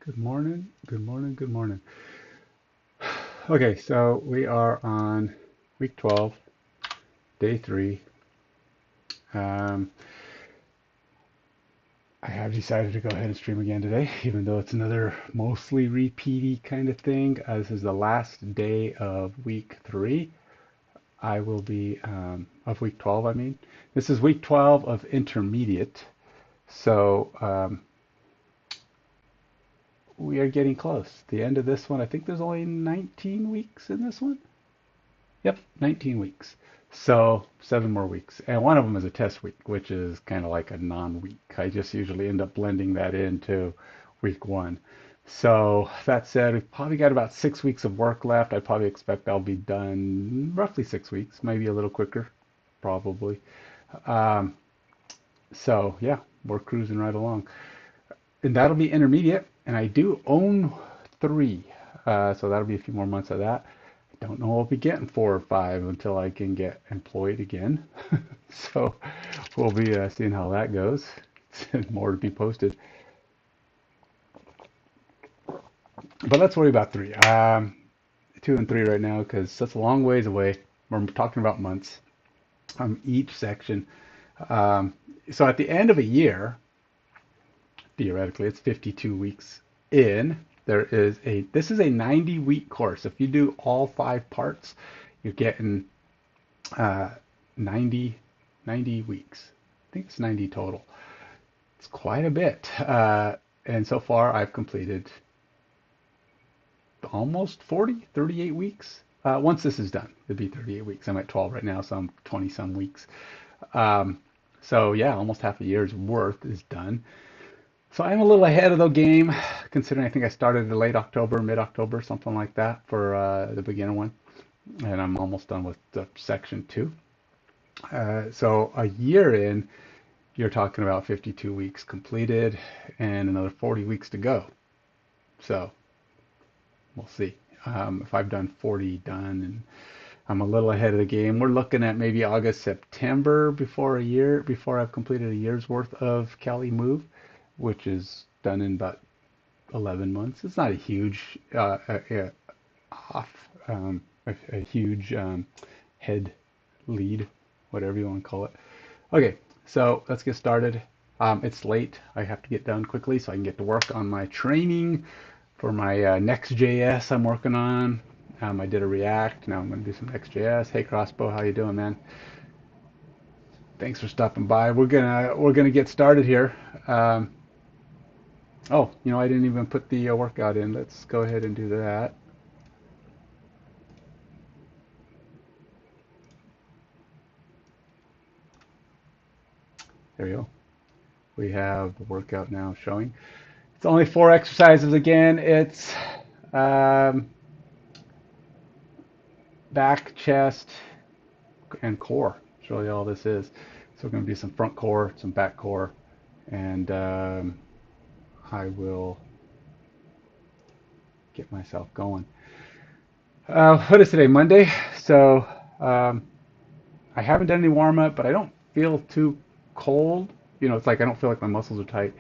Good morning, good morning, good morning. Okay, so we are on week 12, day 3. Um, I have decided to go ahead and stream again today, even though it's another mostly repeaty kind of thing. This is the last day of week 3. I will be, of week 12, I mean. This is week 12 of intermediate. So we are getting close. The end of this one, I think there's only 19 weeks in this one. Yep, 19 weeks. So 7 more weeks. And one of them is a test week, which is kind of like a non-week. I just usually end up blending that into week 1. So that said, we've probably got about 6 weeks of work left. I probably expect I'll be done roughly 6 weeks, maybe a little quicker, probably. Um, so yeah, we're cruising right along. And that'll be intermediate. And I do own 3. So that'll be a few more months of that. Don't know I'll be getting 4 or 5 until I can get employed again. So we'll be seeing how that goes. More to be posted. But let's worry about 3. 2 and 3 right now because that's a long ways away. We're talking about months each section. Um, so at the end of a year, theoretically, it's 52 weeks in. This is a 90-week course. If you do all 5 parts, you're getting uh, 90, 90 weeks. I think it's 90 total. It's quite a bit. And so far, I've completed almost 40, 38 weeks. Once this is done, it'll be 38 weeks. I'm at 12 right now, so I'm 20 some weeks. Um, so yeah, almost half a year's worth is done. So I'm a little ahead of the game, considering I think I started in late October, mid-October, something like that for the beginner one. And I'm almost done with the section 2. So a year in, you're talking about 52 weeks completed and another 40 weeks to go. So we'll see. If I've done 40 done and I'm a little ahead of the game. We're looking at maybe August, September before I've completed a year's worth of CaliMove, which is done in about 11 months. It's not a huge off, a huge head lead, whatever you want to call it. Okay, so let's get started. It's late. I have to get done quickly so I can get to work on my training for my Next.js I'm working on. I did a React. Now I'm going to do some Next.js. Hey Crossbow, how you doing, man? Thanks for stopping by. We're gonna get started here. Um, oh, I didn't even put the workout in. Let's go ahead and do that. There you go. We have the workout now showing. It's only 4 exercises again. It's um, back, chest, and core. That's really all this is. So we're going to do some front core, some back core, and I will get myself going. What is today? Monday. So um, I haven't done any warm up, but I don't feel too cold. It's like I don't feel like my muscles are tight.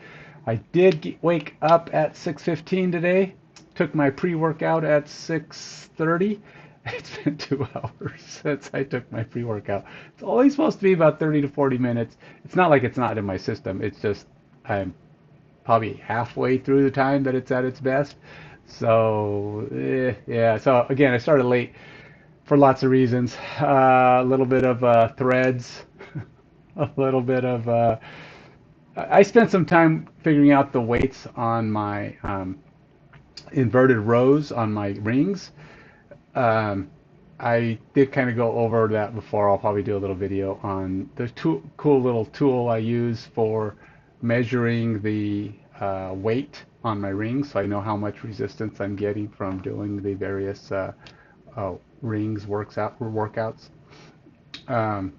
I did wake up at 6:15 today. Took my pre-workout at 6:30. It's been 2 hours since I took my pre-workout. It's only supposed to be about 30 to 40 minutes. It's not like it's not in my system. It's just I'm probably halfway through the time that it's at its best. So yeah. So again, I started late for lots of reasons. A little bit of threads, a little bit of. I spent some time figuring out the weights on my inverted rows on my rings. Um, I did kind of go over that before. I'll probably do a little video on the cool little tool I use for measuring the weight on my rings, so I know how much resistance I'm getting from doing the various rings workouts. Um,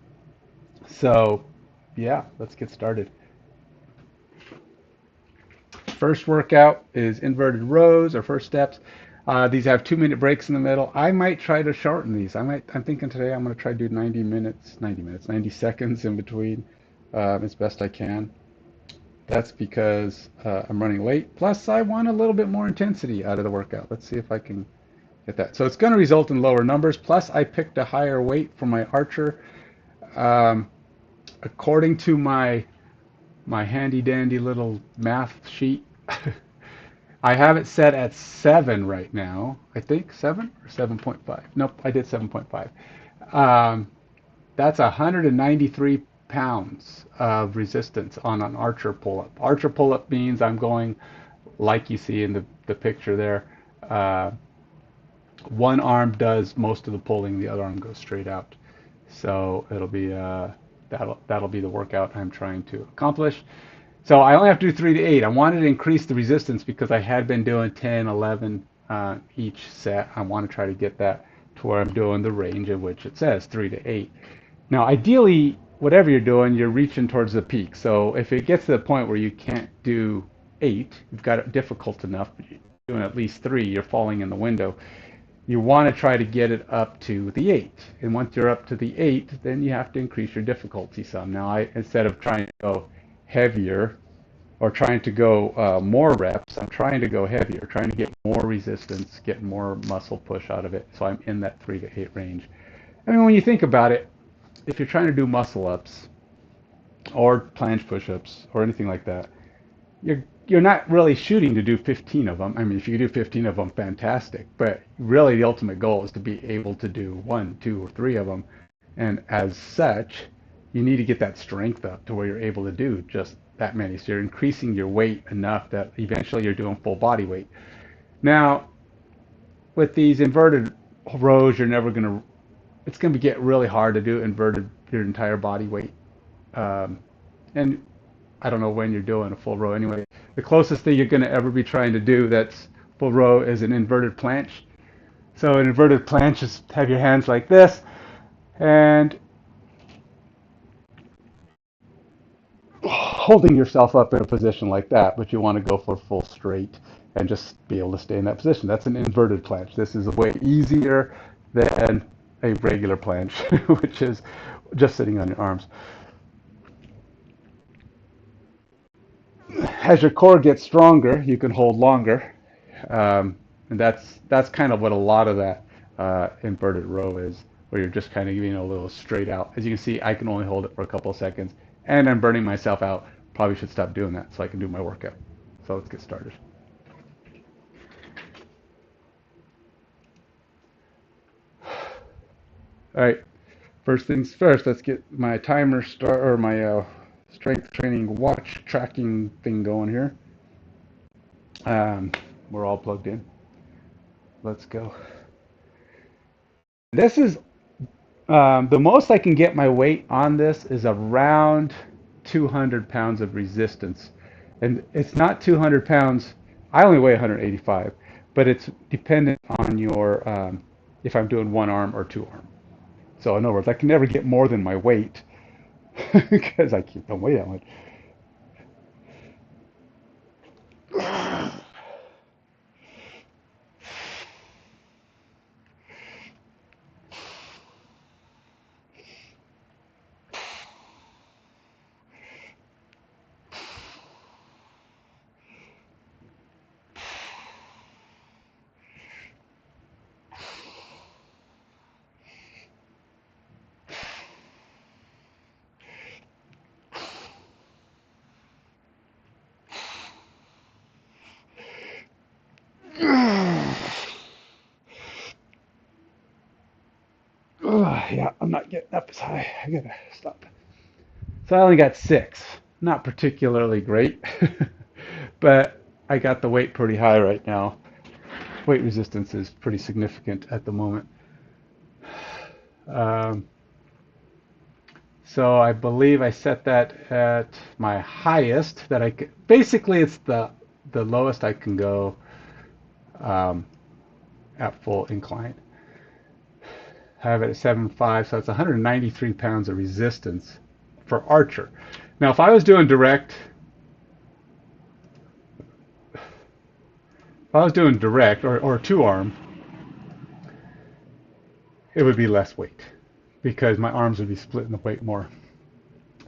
so yeah, let's get started. First workout is inverted rows or first steps. These have 2-minute breaks in the middle. I might try to shorten these. I'm thinking today I'm going to try to do 90 seconds in between as best I can. That's because I'm running late. Plus, I want a little bit more intensity out of the workout. Let's see if I can get that. So it's going to result in lower numbers. Plus, I picked a higher weight for my archer. Um, According to my handy dandy little math sheet, I have it set at 7 right now. I think 7 or 7.5. Nope, I did 7.5. Um, that's 193 pounds of resistance on an archer pull-up. Archer pull-up means I'm going like you see in the picture there. Uh, One arm does most of the pulling, the other arm goes straight out. So it'll be that'll be the workout I'm trying to accomplish. So I only have to do 3 to 8. I wanted to increase the resistance because I had been doing 10, 11 each set. I want to try to get that to where I'm doing the range in which it says 3 to 8. Now, ideally, whatever you're doing, you're reaching towards the peak. So if it gets to the point where you can't do 8, you've got it difficult enough, but you're doing at least 3, you're falling in the window. You want to try to get it up to the 8. And once you're up to the 8, then you have to increase your difficulty some. Now, instead of trying to go heavier or trying to go more reps, I'm trying to go heavier, trying to get more resistance, get more muscle push out of it. So I'm in that 3 to 8 range. I mean, when you think about it, if you're trying to do muscle ups or planche push-ups or anything like that, you're not really shooting to do 15 of them. I mean, if you do 15 of them, fantastic. But really, the ultimate goal is to be able to do 1, 2, or 3 of them. And as such, you need to get that strength up to where you're able to do just that many. So you're increasing your weight enough that eventually you're doing full body weight. Now, with these inverted rows, you're never going to, it's going to get really hard to do inverted your entire body weight. And I don't know when you're doing a full row anyway. The closest thing you're going to ever be trying to do that's full row is an inverted planche. So an inverted planche is have your hands like this and holding yourself up in a position like that, but you want to go for full straight and just be able to stay in that position. That's an inverted planche. This is way easier than a regular planche, which is just sitting on your arms. As your core gets stronger, you can hold longer, and that's kind of what a lot of that inverted row is, where you're just kind of giving a little straight out. As you can see, I can only hold it for a couple of seconds, and I'm burning myself out. Probably should stop doing that so I can do my workout. So let's get started. All right, first things first, let's get my timer start or my strength training watch tracking thing going here. We're all plugged in. Let's go. This is the most I can get my weight on this is around 200 pounds of resistance. And it's not 200 pounds. I only weigh 185, but it's dependent on your, if I'm doing one arm or two arm. So in other words, I can never get more than my weight because I don't weigh that much. Yeah, I'm not getting up as high. I gotta stop. So I only got 6. Not particularly great, but I got the weight pretty high right now. Weight resistance is pretty significant at the moment. Um, so I believe I set that at my highest that I could. Basically, it's the lowest I can go um, at full incline. I have it at 7.5, so it's 193 pounds of resistance for archer. Now, if I was doing direct or two arm, it would be less weight because my arms would be splitting the weight more.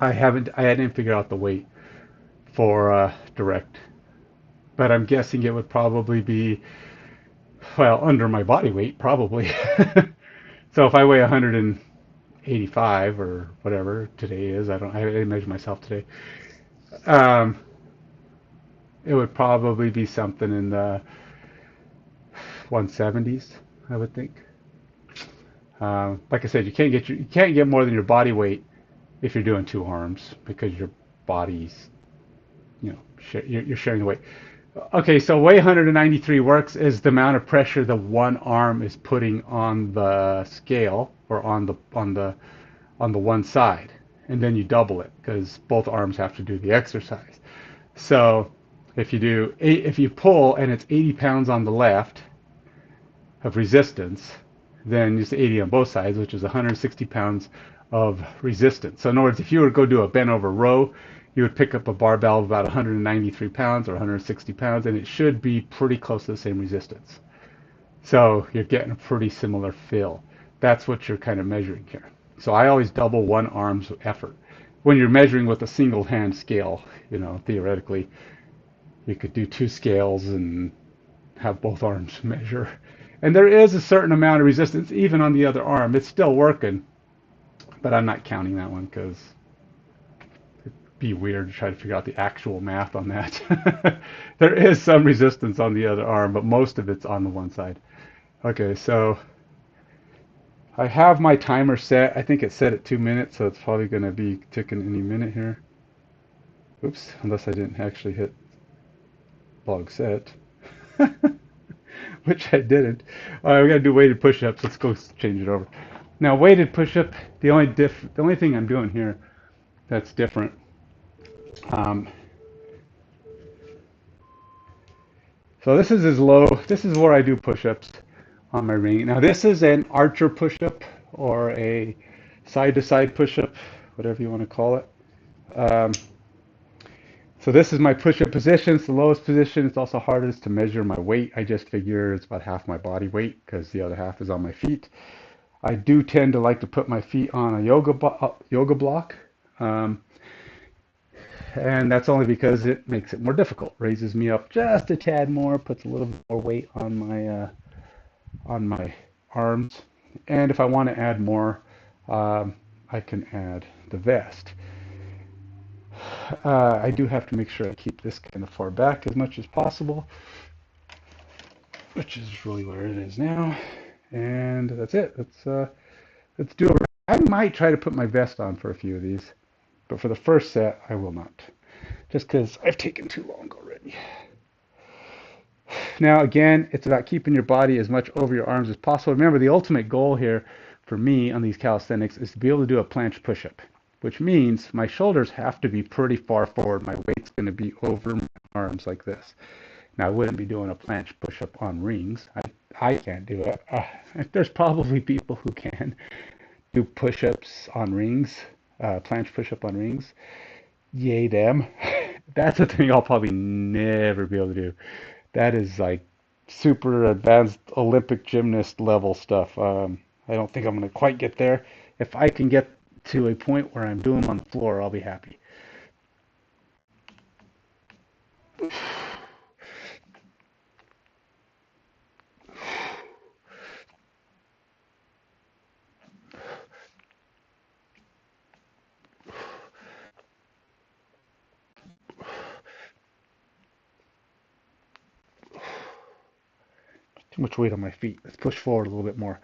I didn't figure out the weight for direct. But I'm guessing it would probably be, well, under my body weight, probably. So if I weigh 185 or whatever today is, I didn't measure myself today. Um, it would probably be something in the 170s, I would think. Like I said, you can't get more than your body weight if you're doing two arms because your body's, you're sharing the weight. Okay, so way 193 works is the amount of pressure the one arm is putting on the scale or on the one side, and then you double it because both arms have to do the exercise. So if you pull and it's 80 pounds on the left of resistance, then it's 80 on both sides, which is 160 pounds of resistance. So in other words, if you were to go do a bent over row, you would pick up a barbell of about 193 pounds or 160 pounds, and it should be pretty close to the same resistance. So you're getting a pretty similar feel. That's what you're kind of measuring here. So I always double one arm's effort. When you're measuring with a single hand scale, theoretically, you could do two scales and have both arms measure. And there is a certain amount of resistance even on the other arm. It's still working, but I'm not counting that one because it'd be weird to try to figure out the actual math on that. There is some resistance on the other arm, but most of it's on the one side. Okay, so I have my timer set. I think it's set at 2 minutes, so it's probably going to be ticking any minute here. Oops, unless I didn't actually hit log set. Which I didn't. All right, we got to do weighted push-ups. Let's go change it over. Now, weighted push-up, the only thing I'm doing here that's different. Um, so this is as low. This is where I do push-ups on my ring. Now, this is an archer push-up or a side-to-side push-up, whatever you want to call it. Um, So this is my push-up position. It's the lowest position. It's also hardest to measure my weight. I just figure it's about half my body weight because the other half is on my feet. I do tend to like to put my feet on a yoga block, um, and that's only because it makes it more difficult. Raises me up just a tad more, puts a little bit more weight on my arms, and if I want to add more, I can add the vest. I do have to make sure I keep this kind of far back as much as possible, which is really where it is now. And that's it. Let's do it. I might try to put my vest on for a few of these, but for the first set, I will not, just because I've taken too long already. Now, again, it's about keeping your body as much over your arms as possible. Remember, the ultimate goal here for me on these calisthenics is to be able to do a planche push-up, which means my shoulders have to be pretty far forward. My weight's going to be over my arms like this. Now, I wouldn't be doing a planche push-up on rings. I can't do it. There's probably people who can do push-ups on rings, planche push-up on rings. Yay, them. That's a thing I'll probably never be able to do. That is like super advanced Olympic gymnast level stuff. I don't think I'm going to quite get there. If I can get to a point where I'm doing them on the floor, I'll be happy. Too much weight on my feet. Let's push forward a little bit more.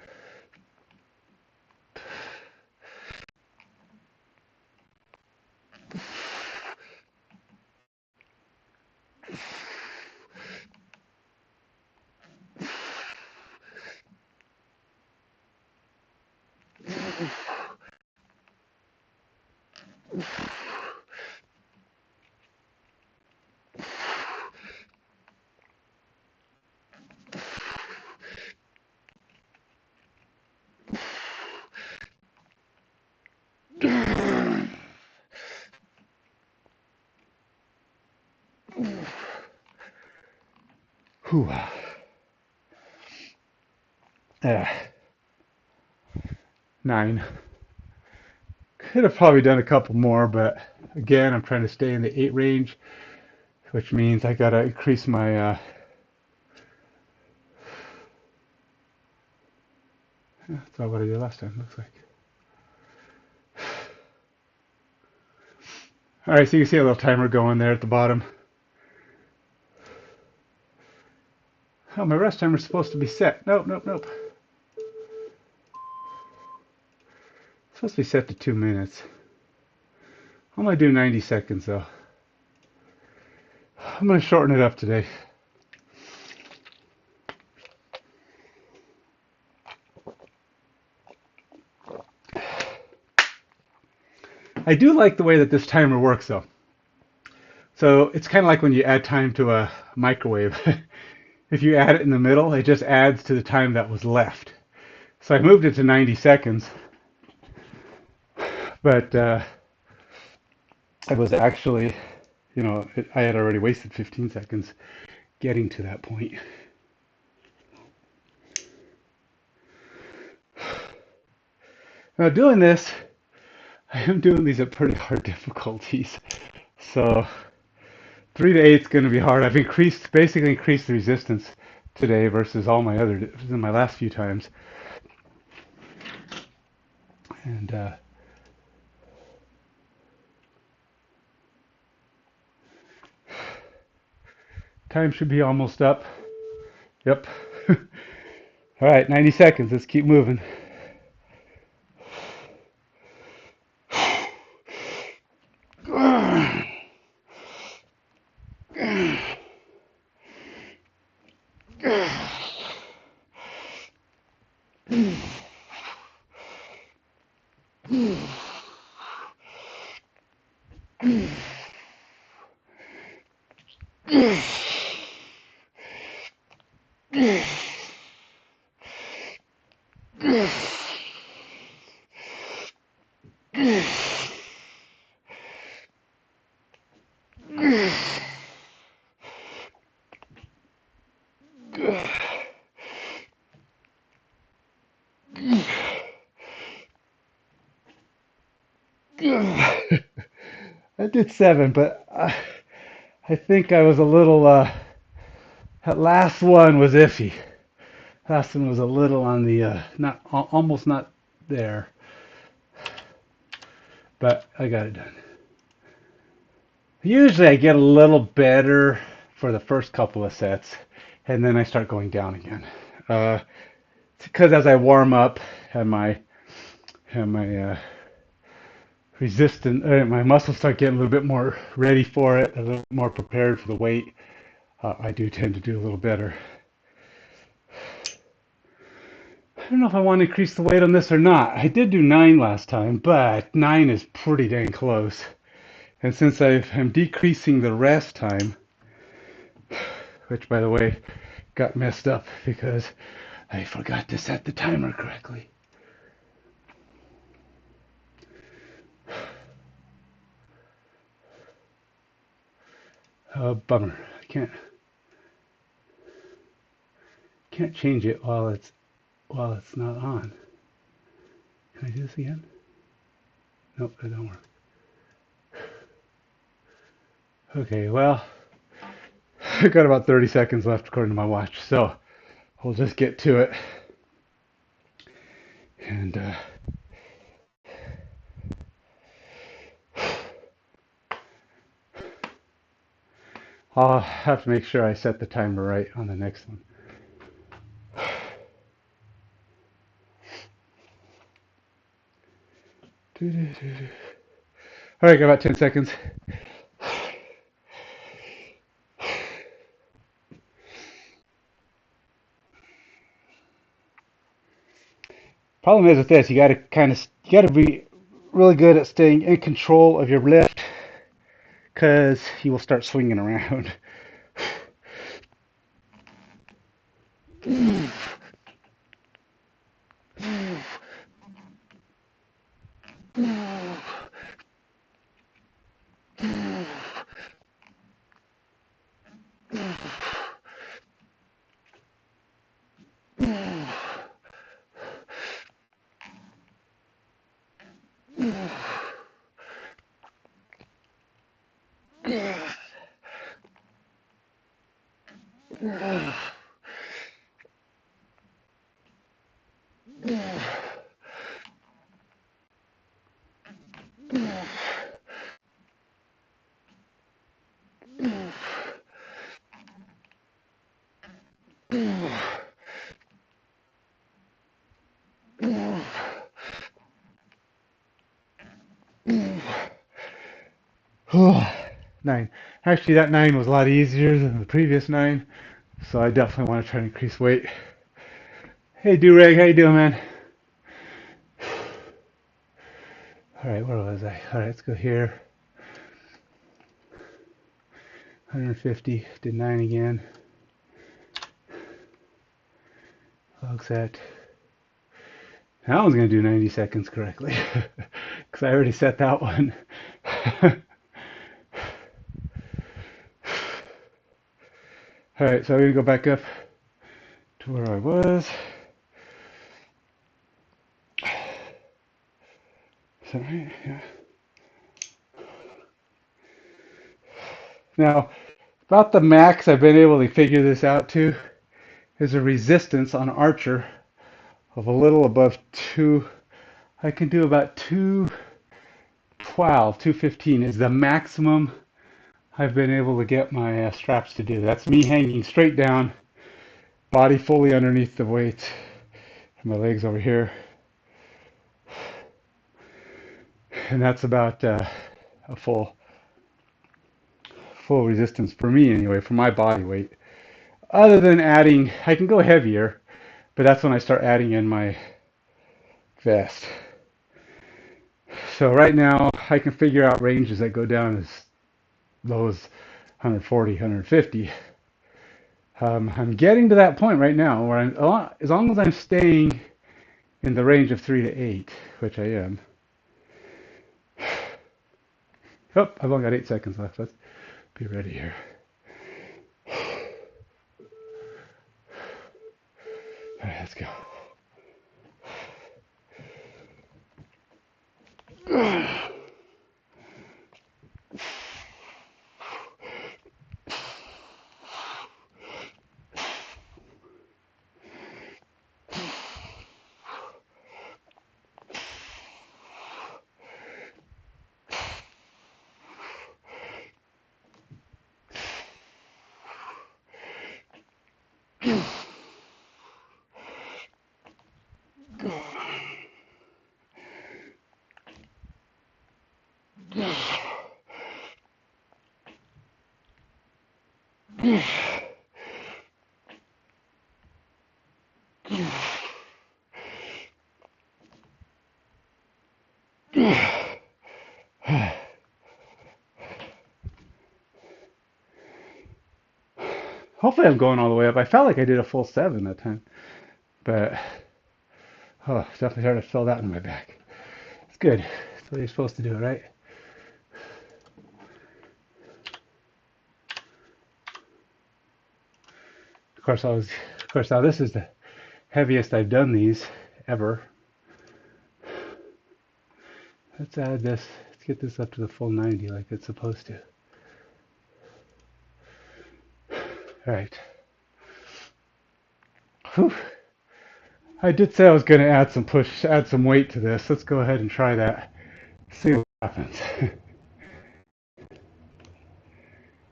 Whew. Uh, 9. Could have probably done a couple more, but Again, I'm trying to stay in the 8 range, which means I gotta increase my that's not what I did last time, looks like. Alright, so you can see a little timer going there at the bottom. Oh, my rest timer is supposed to be set. Nope, nope, nope. It's supposed to be set to 2 minutes. I'm going to do 90 seconds though. I'm going to shorten it up today. I do like the way that this timer works though. So it's kind of like when you add time to a microwave. If you add it in the middle, it just adds to the time that was left. So I moved it to 90 seconds, but I was actually, I had already wasted 15 seconds getting to that point. Now doing this, I am doing these at pretty hard difficulties. So 3 to 8 is going to be hard. I've basically increased the resistance today versus all my in my last few times. And time should be almost up. Yep. All right, 90 seconds. Let's keep moving. I did 7, but I think I was a little. That last one was iffy. Last one was a little on the not almost not there, but I got it done. Usually I get a little better for the first couple of sets, and then I start going down again. Because as I warm up and my resistant, my muscles start getting a little bit more ready for it, a little more prepared for the weight, I do tend to do a little better. I don't know if I want to increase the weight on this or not. I did do 9 last time, but 9 is pretty dang close. And since I'm decreasing the rest time, which by the way got messed up because I forgot to set the timer correctly. Oh, bummer. I can't change it while it's not on. Can I do this again? Nope, that don't work. Okay, well, I got about 30 seconds left according to my watch, so we'll just get to it. And I'll have to make sure I set the timer right on the next one. All right, got about 10 seconds. Problem is with this, you got to be really good at staying in control of your lift because you will start swinging around. 9. Actually, that 9 was a lot easier than the previous 9, so I definitely want to try and increase weight. Hey, Durag, how you doing, man? All right, where was I? All right, let's go here. 150, did 9 again. Log set. That one's going to do 90 seconds correctly, because I already set that one. All right, so I'm going to go back up to where I was. Is that right? Yeah. Now, about the max I've been able to figure this out to is a resistance on Archer of a little above 2. I can do about 212, 215 is the maximum I've been able to get my straps to do. That's me hanging straight down, body fully underneath the weights, and my legs over here. And that's about a full resistance for me anyway, for my body weight. Other than adding, I can go heavier, but that's when I start adding in my vest. So right now I can figure out ranges that go down as low as 140, 150. I'm getting to that point right now where as long as I'm staying in the range of 3 to 8, which I am. Oh, I've only got 8 seconds left. Let's be ready here. All right, let's go. Hopefully I'm going all the way up. I felt like I did a full 7 that time, but definitely hard to feel that in my back. It's good. That's what you're supposed to do, right? Of course, now this is the heaviest I've done these ever. Let's add this. Let's get this up to the full 90 like it's supposed to. All right. Whew. I did say I was going to add some weight to this. Let's go ahead and try that. See what happens.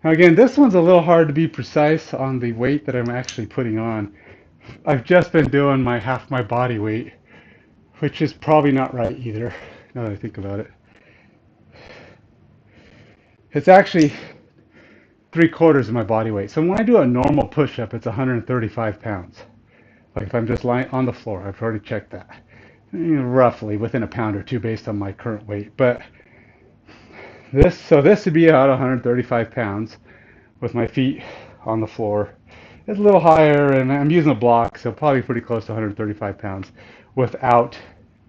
Now again, this one's a little hard to be precise on the weight that I'm actually putting on. I've just been doing half my body weight, which is probably not right either, now that I think about it. It's actually 3/4 of my body weight. So when I do a normal push-up, it's 135 pounds. Like if I'm just lying on the floor, I've already checked that. Roughly within a pound or two based on my current weight. But this would be about 135 pounds with my feet on the floor. It's a little higher, and I'm using a block, so probably pretty close to 135 pounds without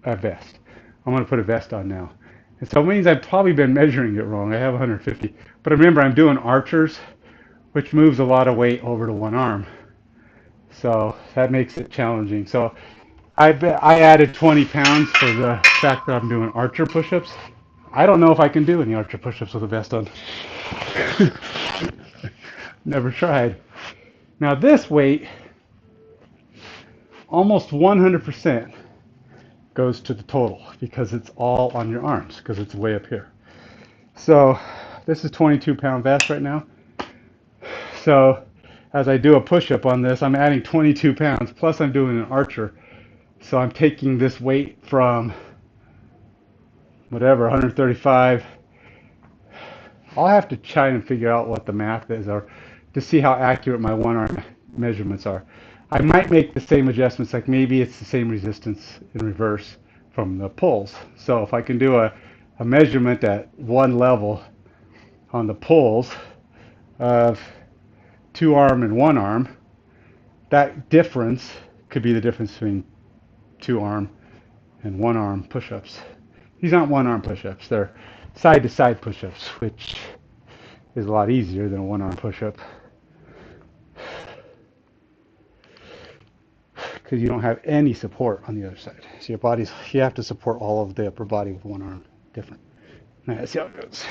a vest. I'm going to put a vest on now. And so it means I've probably been measuring it wrong. I have 150. But remember, I'm doing archers, which moves a lot of weight over to one arm. So that makes it challenging. So I added 20 pounds for the fact that I'm doing archer push-ups. I don't know if I can do any archer push-ups with a vest on. Never tried. Now this weight, almost 100% goes to the total because it's all on your arms because it's way up here. So this is 22-pound vest right now. So as I do a push-up on this, I'm adding 22 pounds, plus I'm doing an archer. So I'm taking this weight from whatever, 135, I'll have to try and figure out what the math is, or to see how accurate my one arm measurements are. I might make the same adjustments, like maybe it's the same resistance in reverse from the pulls. So if I can do a measurement at one level on the pulls of two arm and one arm, that difference could be the difference between two arm and one arm push-ups. These aren't one arm push-ups, they're side to side push-ups, which is a lot easier than a one arm push-up, because you don't have any support on the other side. So you have to support all of the upper body with one arm. Different. All right, let's see how it goes.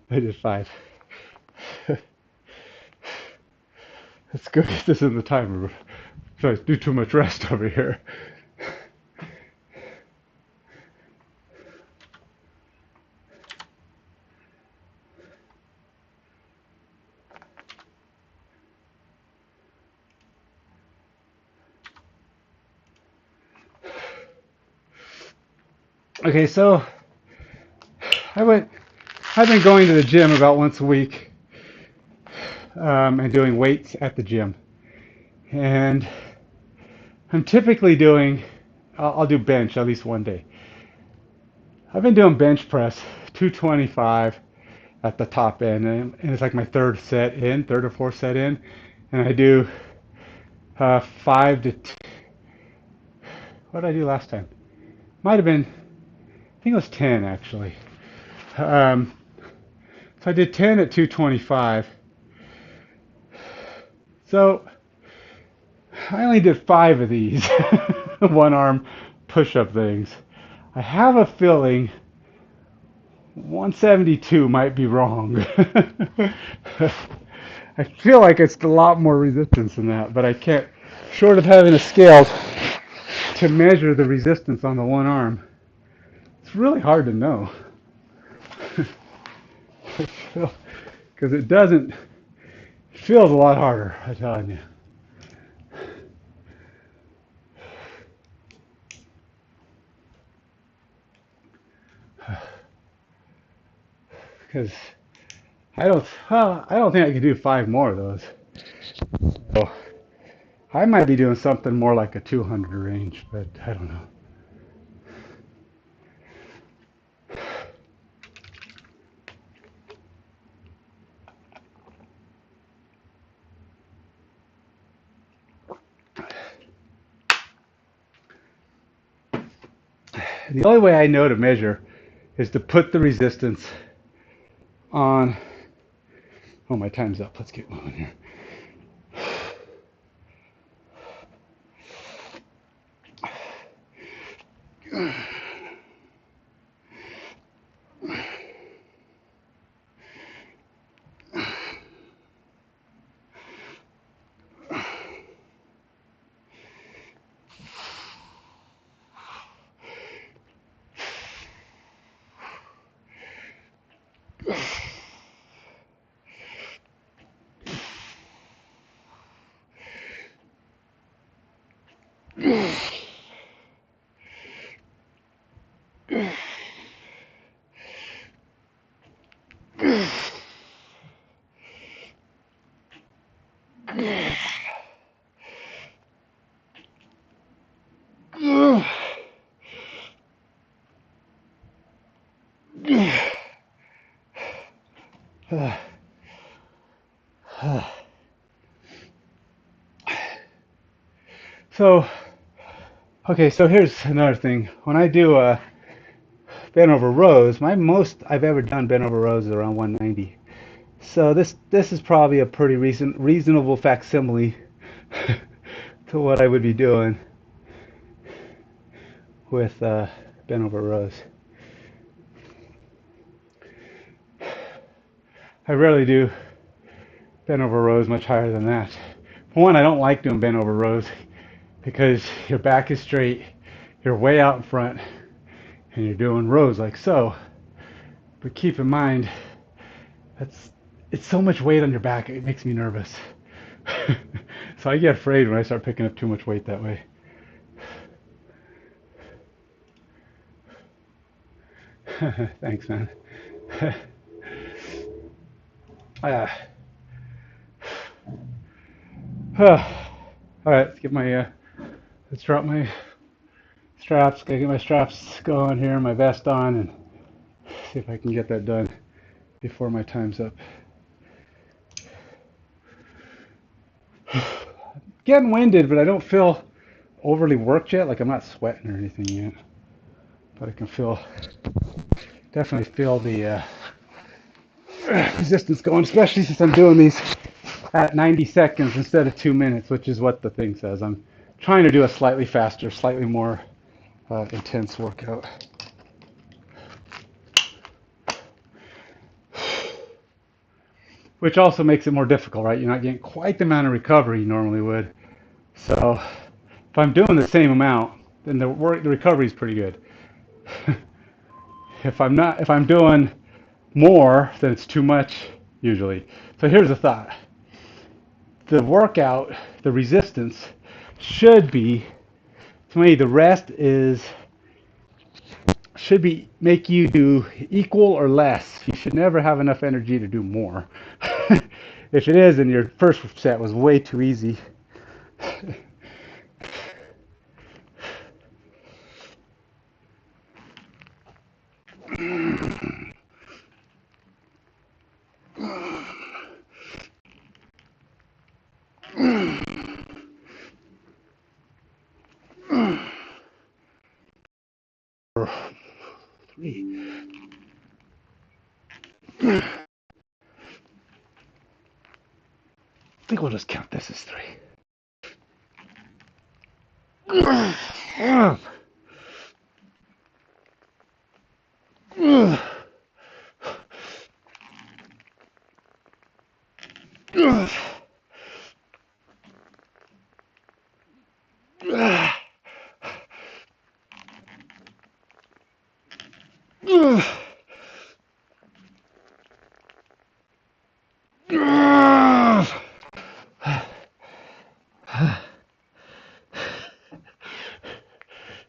I did 5. Let's go get this in the timer. So I do too much rest over here. Okay, so I've been going to the gym about once a week, and doing weights at the gym. And I'm typically doing, I'll do bench at least one day. I've been doing bench press, 225 at the top end, and it's like my third or fourth set in, and I do 5 to. What did I do last time? Might have been, I think it was 10 actually. Um, so I did 10 at 225. So I only did 5 of these one arm push-up things. I have a feeling 172 might be wrong. I feel like it's a lot more resistance than that, but I can't, short of having a scale to measure the resistance on the one arm, it's really hard to know. Because it doesn't, it feels a lot harder, I'm telling you. Because I don't think I can do 5 more of those. So I might be doing something more like a 200 range, but I don't know. The only way I know to measure is to put the resistance on. Oh, my time's up. Let's get moving here. So, okay, so here's another thing. When I do bent over rows, my most I've ever done bent over rows is around 190. So this is probably a pretty reasonable facsimile to what I would be doing with bent over rows. I rarely do bent over rows much higher than that. For one, I don't like doing bent over rows because your back is straight, you're way out in front, and you're doing rows like so. But keep in mind, that's it's so much weight on your back, it makes me nervous. So I get afraid when I start picking up too much weight that way. Thanks, man. uh, all right, let's get my let's drop my straps. Gotta get my straps going here, my vest on, and see if I can get that done before my time's up. Getting winded, but I don't feel overly worked yet. Like I'm not sweating or anything yet, but I can definitely feel the resistance going, especially since I'm doing these at 90 seconds instead of 2 minutes, which is what the thing says. I'm trying to do a slightly faster, slightly more intense workout. Which also makes it more difficult, right? You're not getting quite the amount of recovery you normally would. So if I'm doing the same amount, then the recovery is pretty good. If I'm doing more, then it's too much usually. So here's the thought. The workout, the resistance should be, to me, the rest should be make you do equal or less. You should never have enough energy to do more. If it is, then your first set was way too easy. Three. I think we'll just count this as three.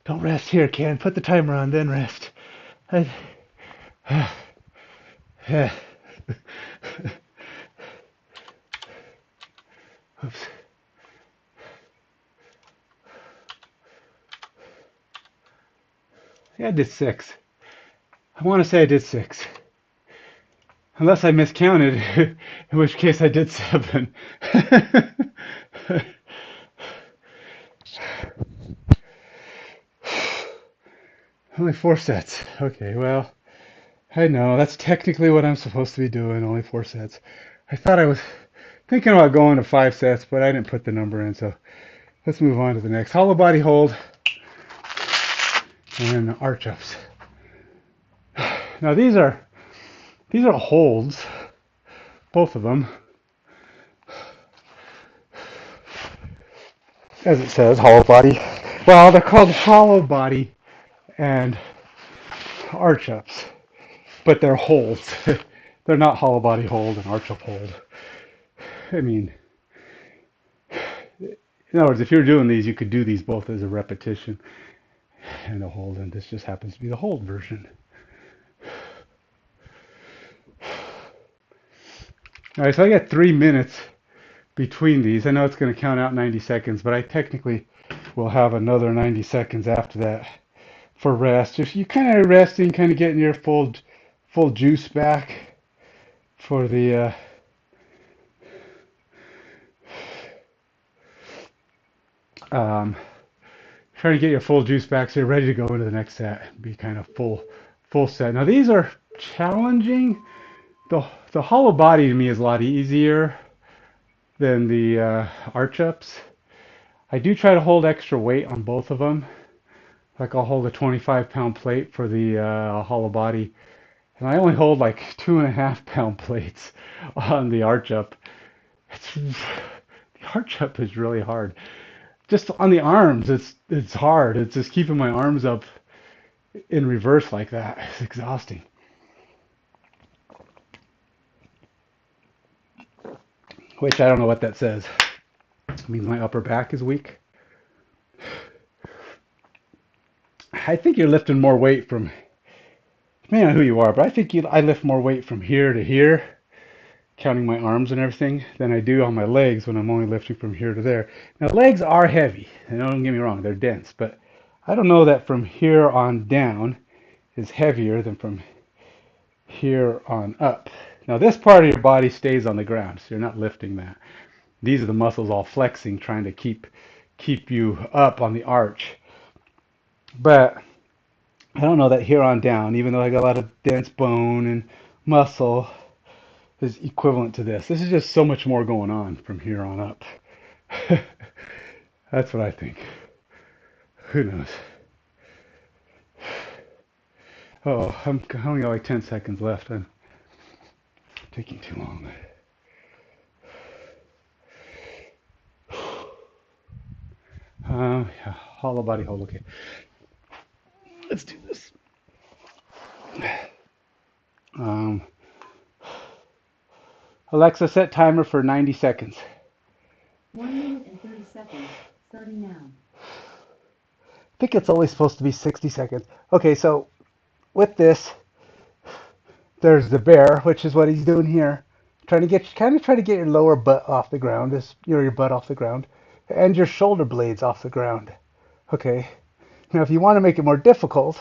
Don't rest here, Ken. Put the timer on, then rest. Oops. Yeah, I did 6. I want to say I did 6. Unless I miscounted, in which case I did 7. Only 4 sets. Okay, well, I know. That's technically what I'm supposed to be doing, only 4 sets. I thought I was thinking about going to 5 sets, but I didn't put the number in, so let's move on to the next. Hollow body hold and arch ups. Now these are holds, both of them. As it says, hollow body. Well, they're called hollow body and arch ups, but they're holds. They're not hollow body hold and arch up hold. I mean, in other words, if you're doing these, you could do these both as a repetition and a hold, and this just happens to be the hold version. All right, so I got 3 minutes between these. I know it's going to count out 90 seconds, but I technically will have another 90 seconds after that for rest. Just you kind of resting, kind of getting your full juice back for the Um, Trying to get your full juice back so you're ready to go into the next set. Be kind of full set. Now these are challenging. The hollow body to me is a lot easier than the arch ups. I do try to hold extra weight on both of them. Like I'll hold a 25-pound plate for the hollow body, and I only hold like 2.5-pound plates on the arch up. The arch up is really hard. Just on the arms, it's hard. It's just keeping my arms up in reverse like that. It's exhausting. Which I don't know what that says. It means my upper back is weak. I think you're lifting more weight from, depending on who you are, but I think I lift more weight from here to here, counting my arms and everything, than I do on my legs when I'm only lifting from here to there. Now, legs are heavy, and don't get me wrong, they're dense, but I don't know that from here on down is heavier than from here on up. Now, this part of your body stays on the ground, so you're not lifting that. These are the muscles all flexing, trying to keep you up on the arch. But I don't know that here on down, even though I got a lot of dense bone and muscle, is equivalent to this. This is just so much more going on from here on up. That's what I think. Who knows? Oh, I only got like 10 seconds left. I'm taking too long. Yeah, hollow body hold. Okay, let's do this. Um, Alexa, set timer for 90 seconds. 1 minute and 30 seconds, starting now. I think it's only supposed to be 60 seconds. Okay, so with this, there's the bear, which is what he's doing here. Trying to try to get your lower butt off the ground, your butt off the ground, and your shoulder blades off the ground. Okay. Now, if you want to make it more difficult,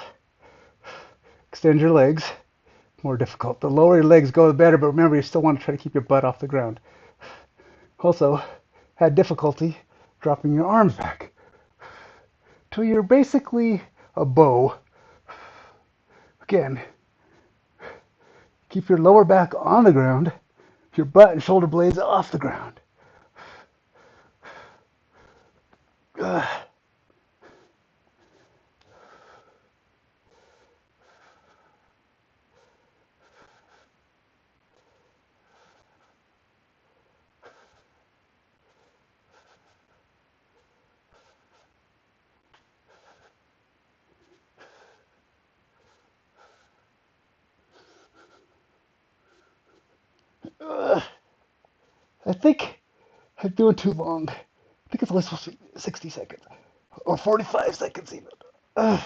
extend your legs. More difficult. The lower your legs go, the better. But remember, you still want to try to keep your butt off the ground. Also, had difficulty dropping your arms back till you're basically a bow. Again, keep your lower back on the ground, your butt and shoulder blades off the ground. Ugh. Ugh. I think I'm doing too long. I think it's only supposed to be 60 seconds or 45 seconds even. Ugh.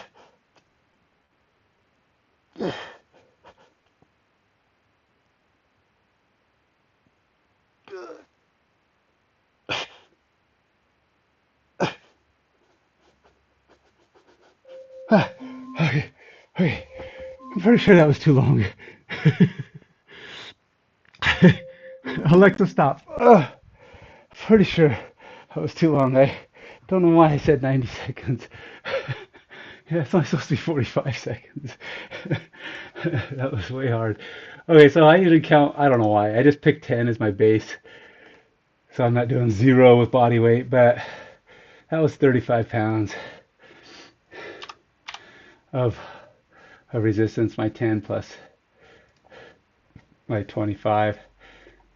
Okay, okay. I'm pretty sure that was too long. Alexa, stop. Pretty sure that was too long. I don't know why I said 90 seconds. Yeah, it's only supposed to be 45 seconds. That was way hard. Okay, so I usually count, I don't know why. I just picked 10 as my base. So I'm not doing zero with body weight, but that was 35 pounds of, of resistance, my 10 plus my 25.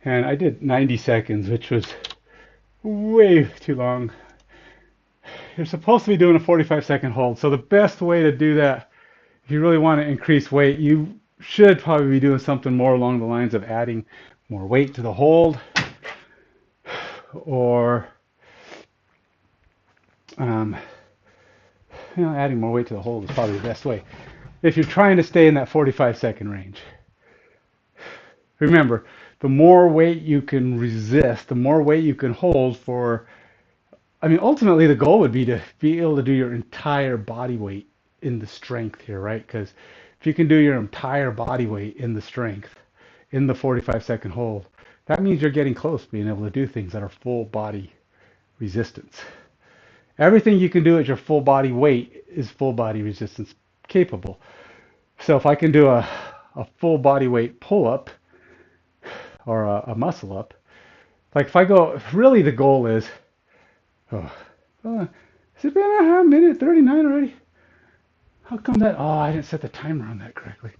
And I did 90 seconds, which was way too long. You're supposed to be doing a 45-second hold. So the best way to do that, if you really want to increase weight, you should probably be doing something more along the lines of adding more weight to the hold, or um, adding more weight to the hold is probably the best way. If you're trying to stay in that 45-second range. Remember, the more weight you can resist, the more weight you can hold for, I mean, ultimately the goal would be to be able to do your entire body weight in the strength here, right? Because if you can do your entire body weight in the strength, in the 45-second hold, that means you're getting close to being able to do things that are full body resistance. Everything you can do at your full body weight is full body resistance capable. So if I can do a full body weight pull up or a muscle up, like if I go, really the goal is, oh, has it been a minute 39 already? How come that? Oh, I didn't set the timer on that correctly.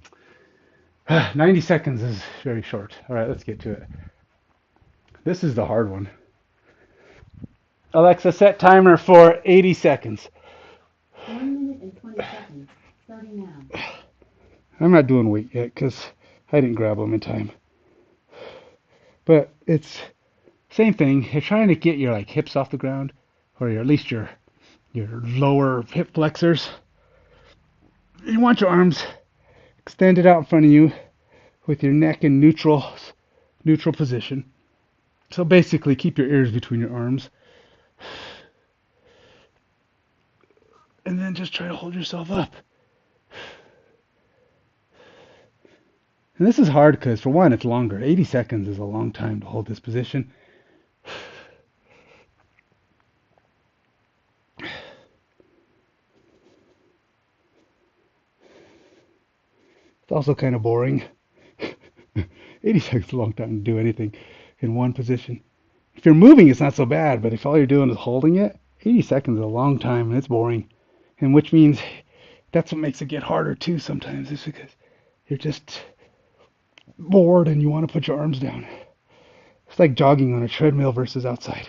90 seconds is very short. All right, let's get to it. This is the hard one. Alexa, set timer for 80 seconds. 1 minute and 20 seconds. Starting now. I'm not doing weight yet because I didn't grab them in time. But it's same thing. You're trying to get your like hips off the ground, or at least your lower hip flexors. You want your arms extended out in front of you with your neck in neutral position. So basically, keep your ears between your arms, and then just try to hold yourself up. And this is hard because, for one, it's longer. 80 seconds is a long time to hold this position. It's also kind of boring. 80 seconds is a long time to do anything in one position. If you're moving, it's not so bad, but if all you're doing is holding it, 80 seconds is a long time and it's boring. And which means that's what makes it get harder too sometimes, is because you're just bored and you want to put your arms down. It's like jogging on a treadmill versus outside.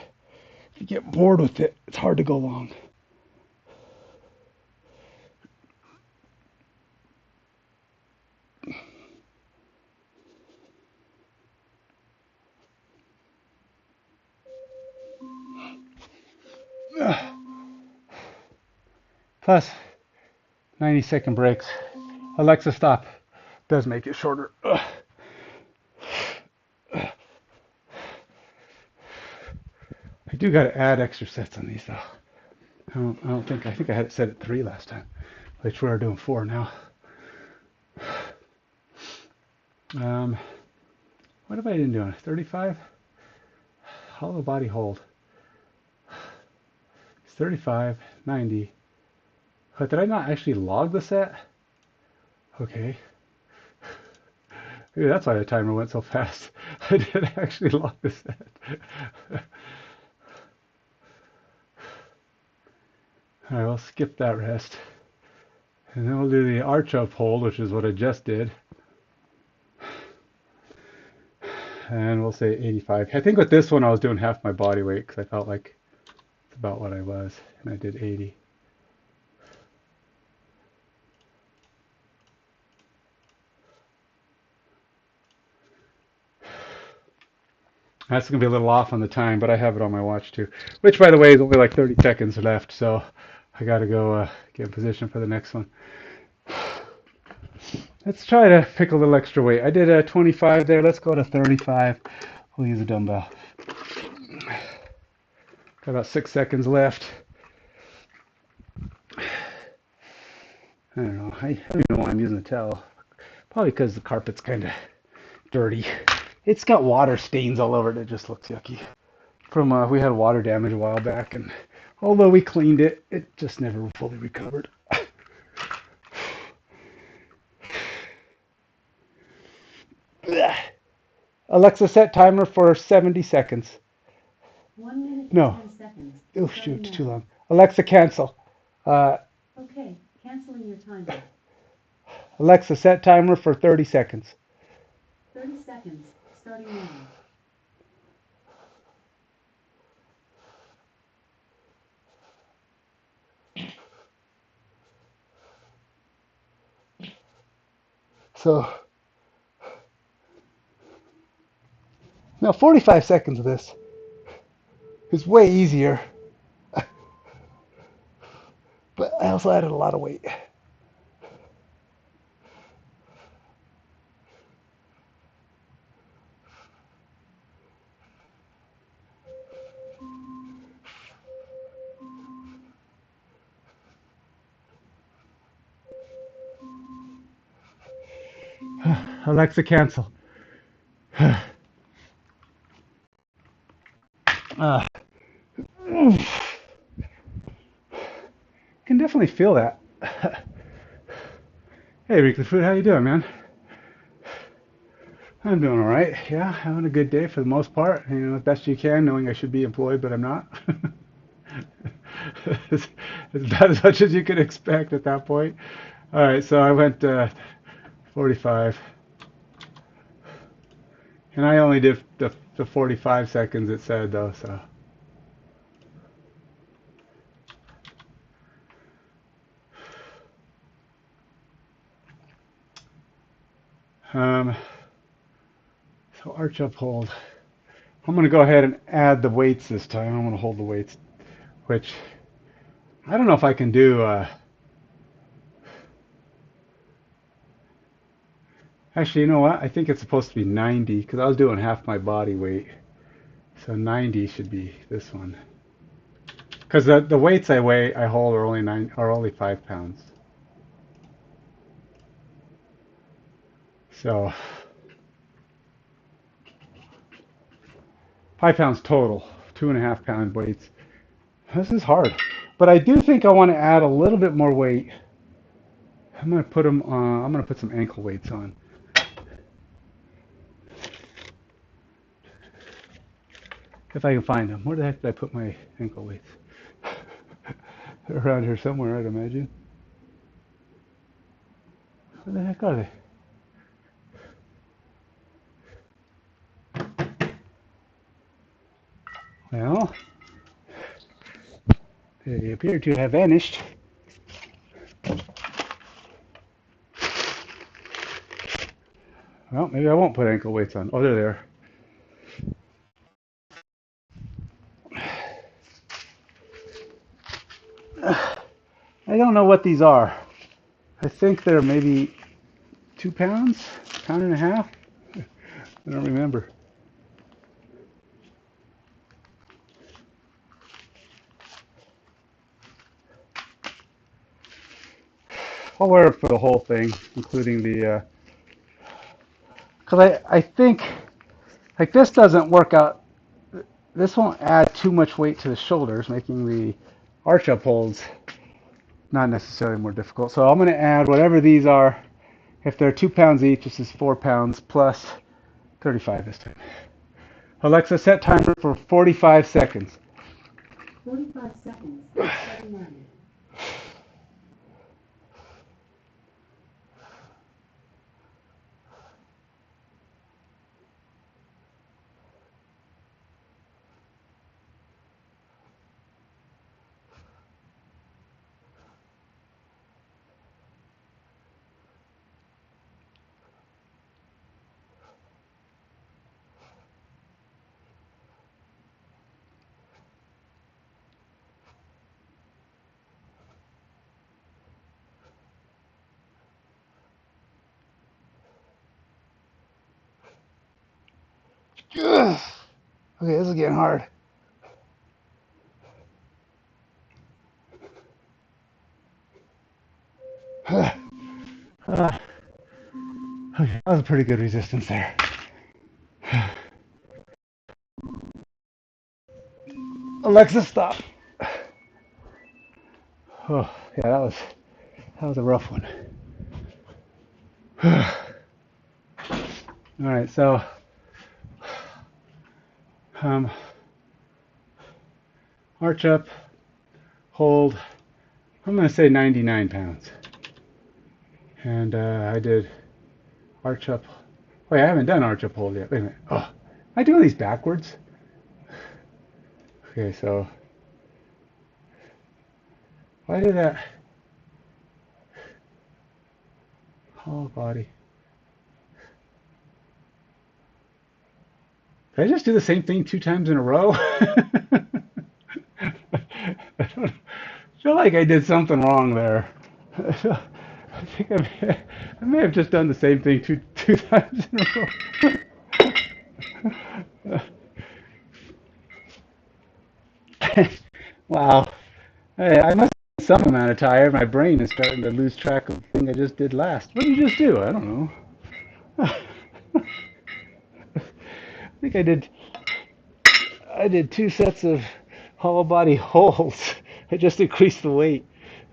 If you get bored with it, it's hard to go long. Plus 90-second breaks. Alexa, stop. Does make it shorter. I do got to add extra sets on these though. I think I had it set at 3 last time. Which we're doing 4 now. What have I been doing? 35? Hollow body hold. It's 35, 90. But did I not actually log the set? Okay. Maybe that's why the timer went so fast. I did actually log the set. All right, we'll skip that rest. And then we'll do the arch up hold, which is what I just did. And we'll say 85. I think with this one I was doing half my body weight because I felt like it's about what I was. And I did 80. That's going to be a little off on the time, but I have it on my watch too. Which, by the way, is only like 30 seconds left, so I got to go get in position for the next one. Let's try to pick a little extra weight. I did a 25 there. Let's go to 35. We'll use a dumbbell. Got about 6 seconds left. I don't know. I don't even know why I'm using a towel. Probably because the carpet's kind of dirty. It's got water stains all over it. It just looks yucky. From we had water damage a while back, and although we cleaned it, it just never fully recovered. Alexa, set timer for 70 seconds. 1 minute and No. 10 seconds. Oh shoot, it's too long. Alexa, cancel. Okay, canceling your timer. Alexa, set timer for 30 seconds. 30 seconds. Starting now. So now 45 seconds of this is way easier. But I also added a lot of weight. Alexa, cancel. definitely feel that. Hey, Weekly Food, how you doing, man? I'm doing all right. Yeah, having a good day for the most part. You know, as best you can, knowing I should be employed, but I'm not. It's about as much as you could expect at that point. All right, so I went 45, and I only did the 45 seconds it said though. So um, so arch up hold. I'm gonna go ahead and add the weights this time. I'm gonna hold the weights, which I don't know if I can do. Actually, you know what? I think it's supposed to be 90 because I was doing half my body weight. So 90 should be this one. Because the weights I hold are only 5 pounds. So 5 pounds total, 2.5 pound weights. This is hard, but I do think I want to add a little bit more weight. I'm gonna put them. I'm gonna put some ankle weights on. If I can find them. Where the heck did I put my ankle weights? They're around here somewhere, I'd imagine. Where the heck are they? Well, they appear to have vanished. Well, maybe I won't put ankle weights on. Oh, they're there. I don't know what these are. I think they're maybe 2 pounds, pound and a half. I don't remember. I'll wear it for the whole thing, including the, because I think, like this doesn't work out, this won't add too much weight to the shoulders, making the arch up holds not necessarily more difficult. So I'm going to add whatever these are. If they're 2 pounds each, this is 4 pounds plus 35 this time. Alexa, set timer for 45 seconds. 45 seconds. 790. Ugh. Okay, this is getting hard. Okay, that was a pretty good resistance there. Alexa, stop. Oh, yeah, that was a rough one. All right, so um, arch up, hold. I'm going to say 99 pounds. And I did arch up. Wait, I haven't done arch up hold yet. Wait a minute. Oh, am I doing these backwards? Okay, so why did that whole body? Did I just do the same thing 2 times in a row? I don't feel like I did something wrong there. I think I may have just done the same thing two times in a row. Wow. Hey, I must be some amount of tired. My brain is starting to lose track of the thing I just did last. What did you just do? I don't know. I think I did 2 sets of hollow body holds. I just increased the weight.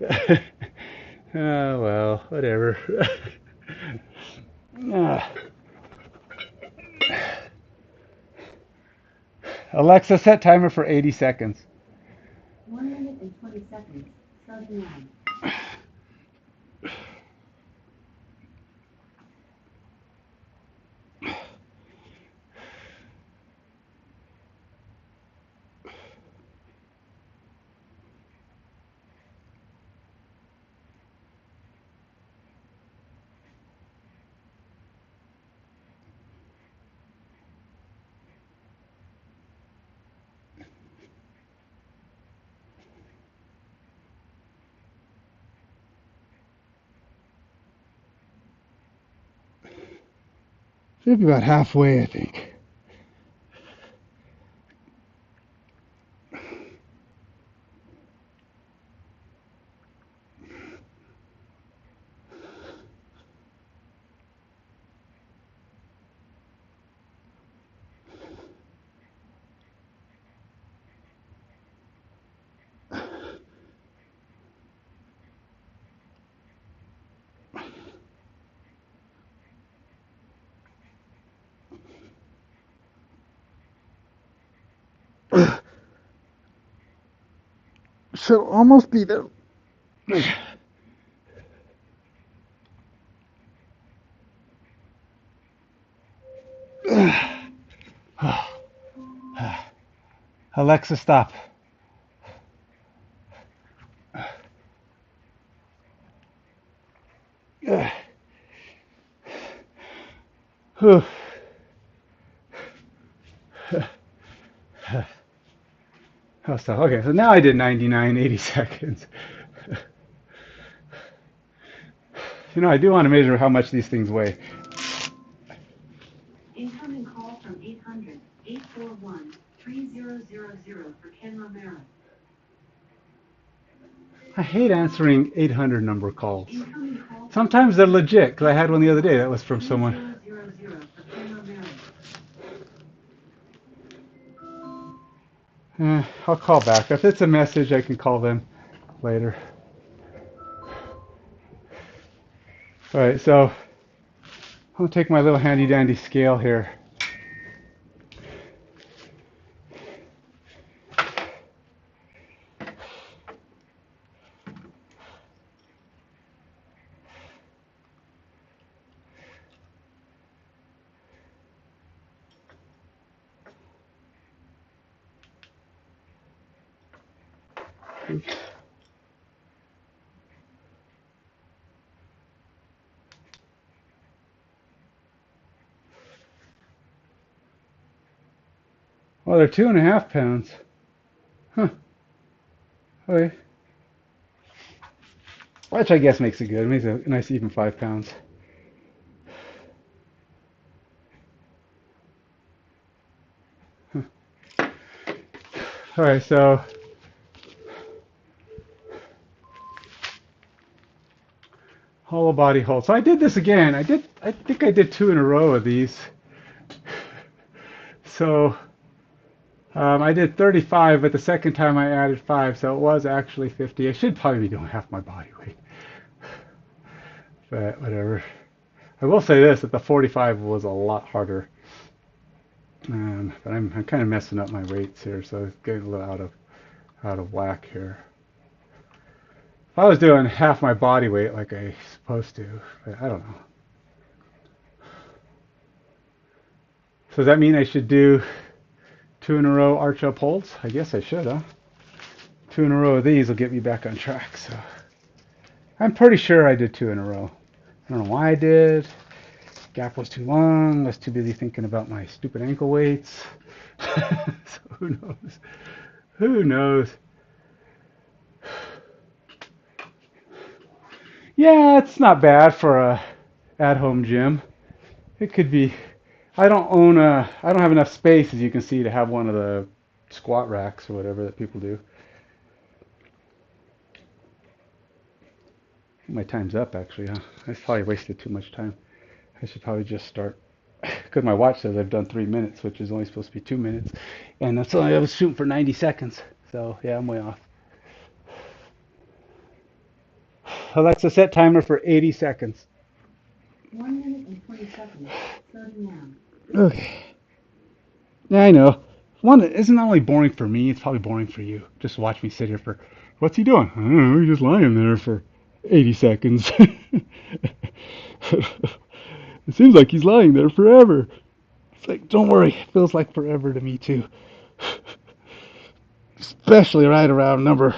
Oh, well, whatever. Ah. Alexa, set timer for 80 seconds. 1 minute and 20 seconds, starting now. Should be about halfway, I think. Should almost be there. Alexa, stop. Oh, so okay, so now I did 99, 80 seconds. You know, I do want to measure how much these things weigh. Incoming call from 800-841-3000 for Ken Romero. I hate answering 800 number calls. Incoming call from Sometimes they're legit, because I had one the other day that was from someone. 3000 for Ken Romero. I'll call back. If it's a message, I can call them later. All right, so I'm going to take my little handy dandy scale here. Well, they're 2.5 pounds. Huh. Okay. Which I guess makes it good. It makes a nice even 5 pounds. Huh. All right, so hollow body hold. So I did this again. I think I did 2 in a row of these. So I did 35, but the second time I added 5, so it was actually 50. I should probably be doing half my body weight, but whatever. I will say this, that the 45 was a lot harder. But I'm kind of messing up my weights here, so it's getting a little out of whack here. If I was doing half my body weight like I supposed to, but I don't know. So does that mean I should do 2 in a row arch up holds? I guess I should, huh? 2 in a row of these will get me back on track. So I'm pretty sure I did 2 in a row. I don't know why I did. Gap was too long. I was too busy thinking about my stupid ankle weights. So who knows? Who knows? Yeah, it's not bad for a at-home gym. It could be. I don't have enough space, as you can see, to have one of the squat racks or whatever that people do. My time's up, actually, huh? I probably wasted too much time. I should probably just start, because my watch says I've done 3 minutes, which is only supposed to be 2 minutes, and that's only I was shooting for 90 seconds. So yeah, I'm way off. Alexa, set timer for 80 seconds. 1 minute and 20 seconds. Starting now. Okay. Yeah, I know. One, isn't that only boring for me? It's probably boring for you. Just watch me sit here for, what's he doing? I don't know, he's just lying there for 80 seconds. It seems like he's lying there forever. It's like, don't worry, it feels like forever to me too. Especially right around number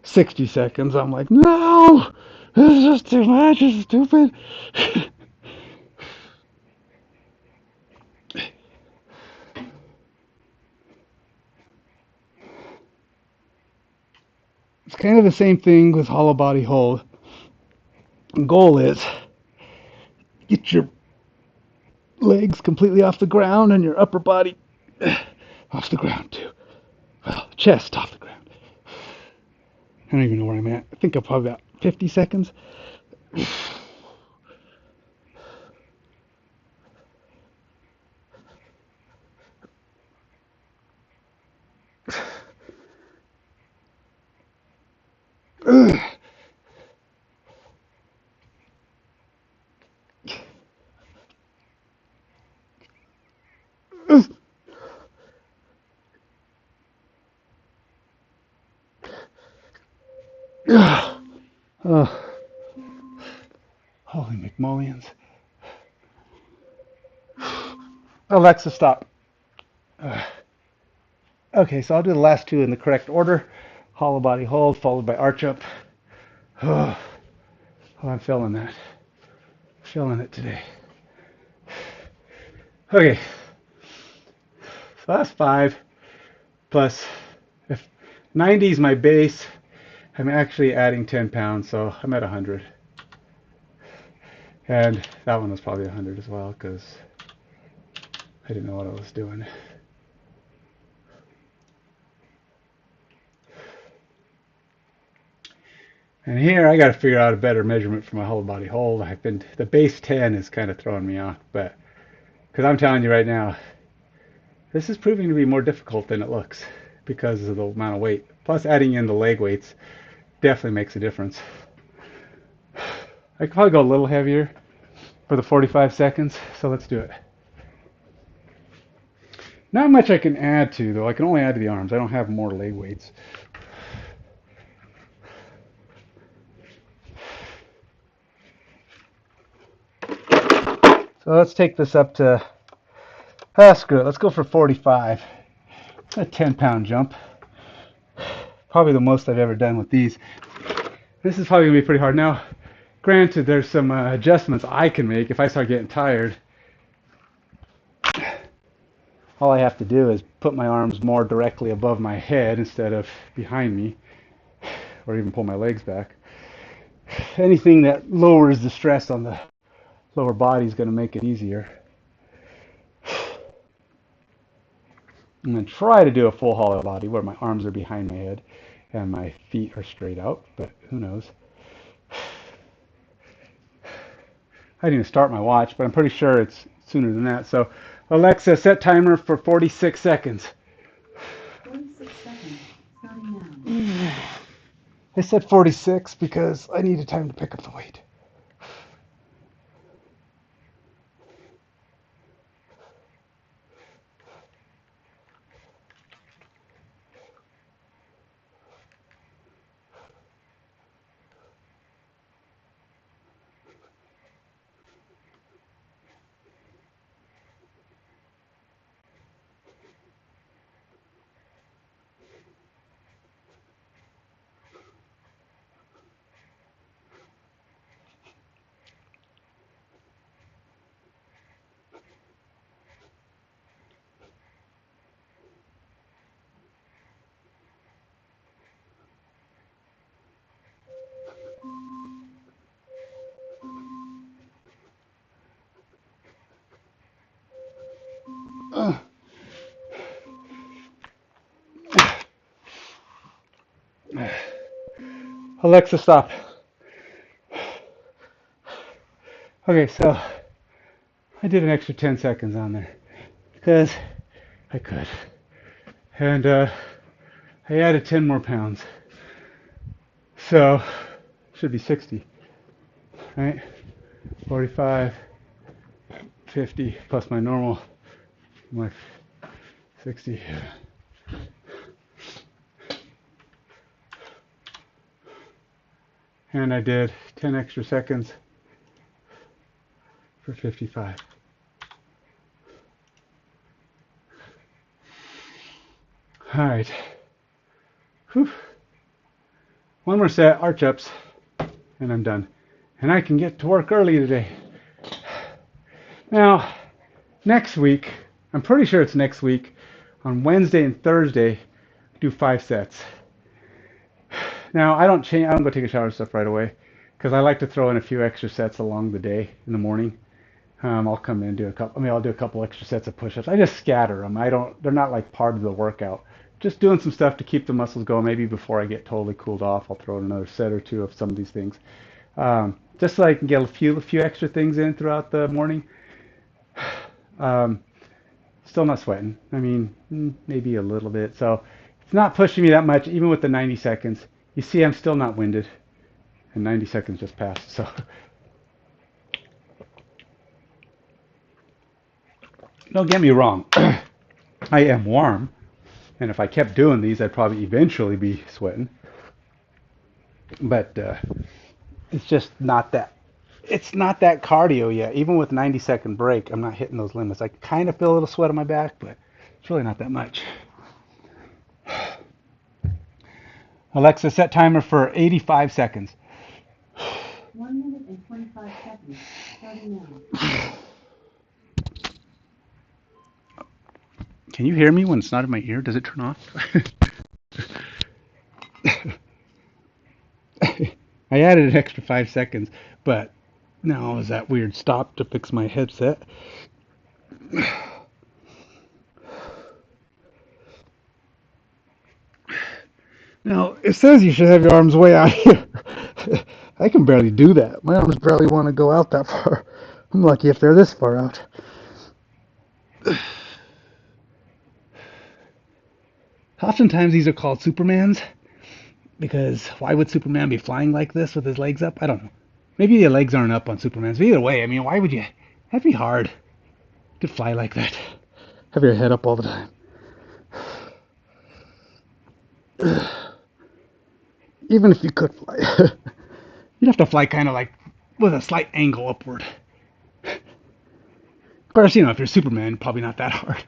60 seconds. I'm like, no, this is just too much, this is stupid. It's kind of the same thing with hollow body hold. The goal is get your legs completely off the ground and your upper body off the ground too. Well, chest off the ground. I don't even know where I'm at. I think I'm probably about 50 seconds. Oh, holy McMullions. Alexa, stop. Okay, so I'll do the last two in the correct order. Hollow body hold, followed by arch up. Oh, I'm feeling that. Feeling it today. Okay, so that's 5 plus, if 90 is my base, I'm actually adding 10 pounds, so I'm at 100. And that one was probably 100 as well, because I didn't know what I was doing. And here I got to figure out a better measurement for my whole body hold. The base 10 is kind of throwing me off, but because I'm telling you right now, this is proving to be more difficult than it looks because of the amount of weight. Plus adding in the leg weights definitely makes a difference. I could probably go a little heavier for the 45 seconds, so let's do it. Not much I can add to, though. I can only add to the arms. I don't have more leg weights. So let's take this up to, screw it, let's go for 45. A 10-pound jump. Probably the most I've ever done with these. This is probably going to be pretty hard. Now, granted, there's some adjustments I can make if I start getting tired. All I have to do is put my arms more directly above my head instead of behind me, or even pull my legs back. Anything that lowers the stress on the lower body is going to make it easier. I'm going to try to do a full hollow body where my arms are behind my head and my feet are straight out, but who knows. I didn't even start my watch, but I'm pretty sure it's sooner than that. So, Alexa, set timer for 46 seconds. 46 seconds. Starting now. I said 46 because I needed time to pick up the weight. Alexa, stop. Okay, so I did an extra 10 seconds on there because I could. And I added 10 more pounds. So, should be 60. right? 45, 50 plus my normal, my 60. And I did 10 extra seconds for 55. All right. Whew. One more set, arch ups, and I'm done. And I can get to work early today. Now, next week, I'm pretty sure it's next week, on Wednesday and Thursday, do 5 sets. Now, I don't go take a shower and stuff right away, because I like to throw in a few extra sets along the day in the morning. I'll come in and do a couple. I'll do a couple extra sets of push-ups. I just scatter them. They're not like part of the workout. Just doing some stuff to keep the muscles going. Maybe before I get totally cooled off, I'll throw in another set or two of some of these things, just so I can get a few extra things in throughout the morning. Still not sweating. I mean, maybe a little bit. So it's not pushing me that much, even with the 90 seconds. You see, I'm still not winded, and 90 seconds just passed. So. Don't get me wrong, I am warm, and if I kept doing these, I'd probably eventually be sweating. But it's just not that. It's not that cardio yet. Even with 90-second break, I'm not hitting those limits. I kind of feel a little sweat on my back, but it's really not that much. Alexa, set timer for 85 seconds. 1 minute and 25 seconds. Starting now. Can you hear me when it's not in my ear? Does it turn off? I added an extra 5 seconds, but now is that weird stop to fix my headset. Now, it says you should have your arms way out here. I can barely do that. My arms barely want to go out that far. I'm lucky if they're this far out. Oftentimes these are called Supermans, because why would Superman be flying like this with his legs up? I don't know. Maybe the legs aren't up on Superman's, but either way, I mean, why would you? That'd be hard to fly like that. Have your head up all the time. Even if you could fly, you'd have to fly kind of like with a slight angle upward. Of course, you know, if you're Superman, probably not that hard.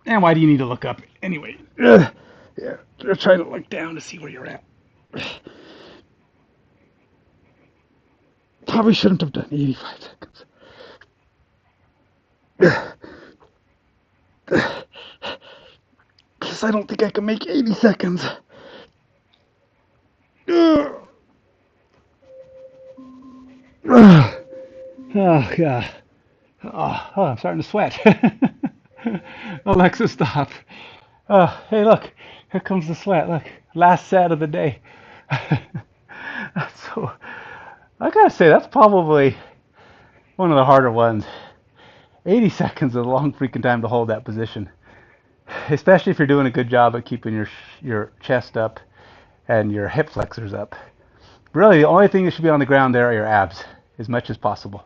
And why do you need to look up anyway? Yeah, just try to look down to see where you're at. Probably shouldn't have done 85 seconds. Because I don't think I can make 80 seconds. Oh, God. Oh, I'm starting to sweat. Alexa, stop. Oh, hey, look. Here comes the sweat. Look. Last set of the day. So, I gotta say, that's probably one of the harder ones. 80 seconds is a long freaking time to hold that position. Especially if you're doing a good job at keeping your chest up and your hip flexors up. Really, the only thing that should be on the ground there are your abs, as much as possible.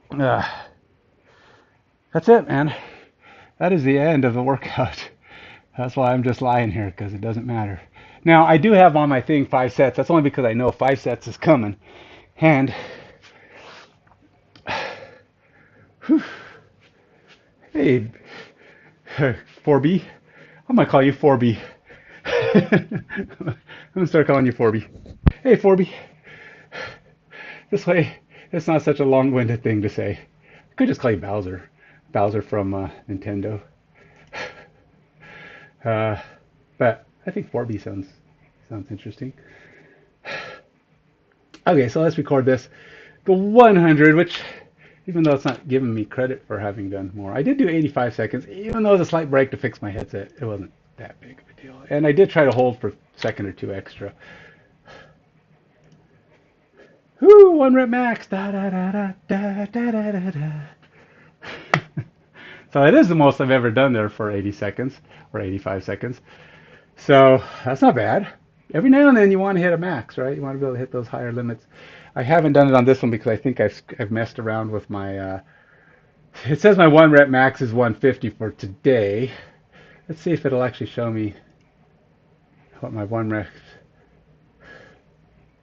That's it, man. That is the end of the workout. That's why I'm just lying here, because it doesn't matter. Now, I do have on my thing 5 sets. That's only because I know 5 sets is coming. And, whew, hey, 4B. I'm going to call you 4B. I'm going to start calling you 4B. Hey, 4B. This way, it's not such a long-winded thing to say. I could just call you Bowser. Bowser from Nintendo. But I think 4B sounds interesting. Okay, so let's record this. The 100, which, even though it's not giving me credit for having done more, I did do 85 seconds, even though it was a slight break to fix my headset. It wasn't that big of a deal. And I did try to hold for a second or two extra. Whoo, 1 rep max. Da, da, da, da, da, da, da, da, da. So it is the most I've ever done there for 80 seconds or 85 seconds. So that's not bad. every now and then you want to hit a max, right? You want to be able to hit those higher limits. I haven't done it on this one because I think I've messed around with my. It says my 1 rep max is 150 for today. Let's see if it'll actually show me what my 1 rep.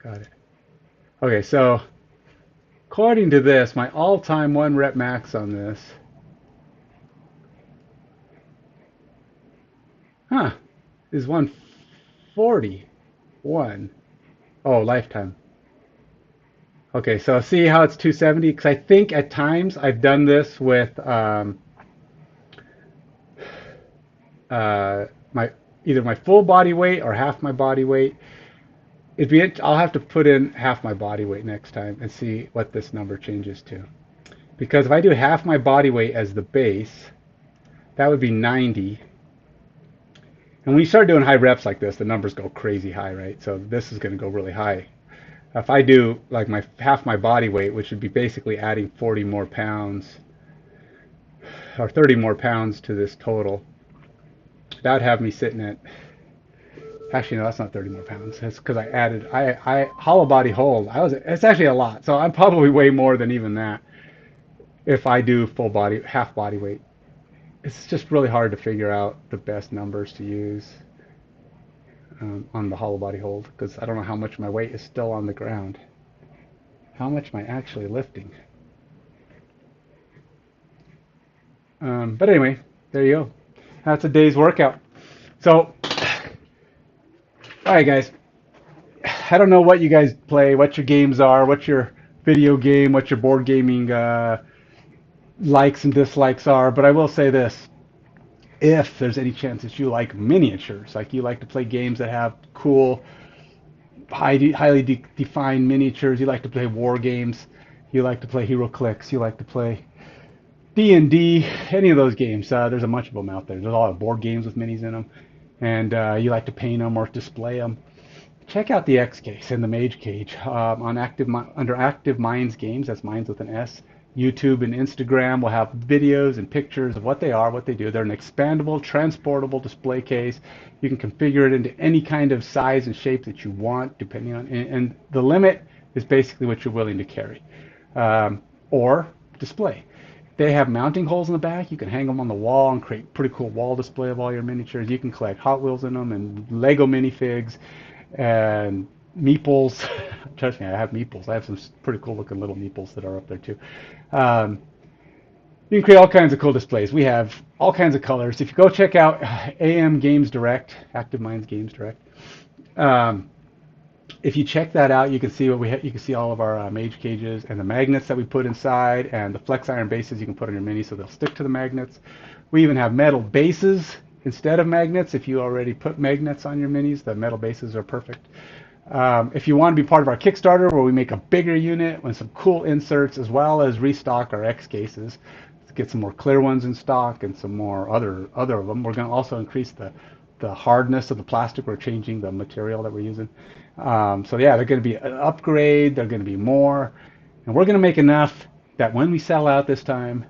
Got it. Okay, so according to this, my all-time 1 rep max on this, is 141. Oh, lifetime. Okay, so see how it's 270? Because I think at times I've done this with my either my full body weight or half my body weight. I'll have to put in half my body weight next time and see what this number changes to. Because if I do half my body weight as the base, that would be 90. And when you start doing high reps like this, the numbers go crazy high, right? So this is going to go really high. If I do like my half my body weight, which would be basically adding 40 more pounds or 30 more pounds to this total, that would have me sitting at, actually no, that's not 30 more pounds. That's because I hollow body hold. It's actually a lot. So I'm probably way more than even that if I do full body, half body weight. It's just really hard to figure out the best numbers to use on the hollow body hold because I don't know how much my weight is still on the ground. How much am I actually lifting? But anyway, there you go. That's a day's workout. So, all right, guys. I don't know what you guys play, what your games are, what your video game, what your board gaming likes and dislikes are, but I will say this. If there's any chance that you like miniatures, like you like to play games that have cool, highly defined miniatures, you like to play war games, you like to play Hero Clicks, you like to play D&D, any of those games, there's a bunch of them out there. There's a lot of board games with minis in them, and you like to paint them or display them. Check out the X Case and the Mage Cage on under Active Minds Games. That's Minds with an S. YouTube and Instagram will have videos and pictures of what they are, what they do. They're an expandable, transportable display case. You can configure it into any kind of size and shape that you want, depending on, and the limit is basically what you're willing to carry or display. They have mounting holes in the back. You can hang them on the wall and create pretty cool wall display of all your miniatures. You can collect Hot Wheels in them and Lego minifigs and meeples. Trust me, I have meeples. I have some pretty cool looking little meeples that are up there too. You can create all kinds of cool displays. We have all kinds of colors. If you go check out AM Games Direct, Active Minds Games Direct, if you check that out, you can see what we you can see all of our mage cages and the magnets that we put inside and the flex iron bases you can put on your mini so they'll stick to the magnets. We even have metal bases instead of magnets. If you already put magnets on your minis, the metal bases are perfect. If you want to be part of our Kickstarter where we make a bigger unit with some cool inserts as well as restock our X cases, let's get some more clear ones in stock and some more other of them. We're going to also increase the hardness of the plastic. We're changing the material that we're using. So yeah, they're going to be an upgrade. They're going to be more. And we're going to make enough that when we sell out this time,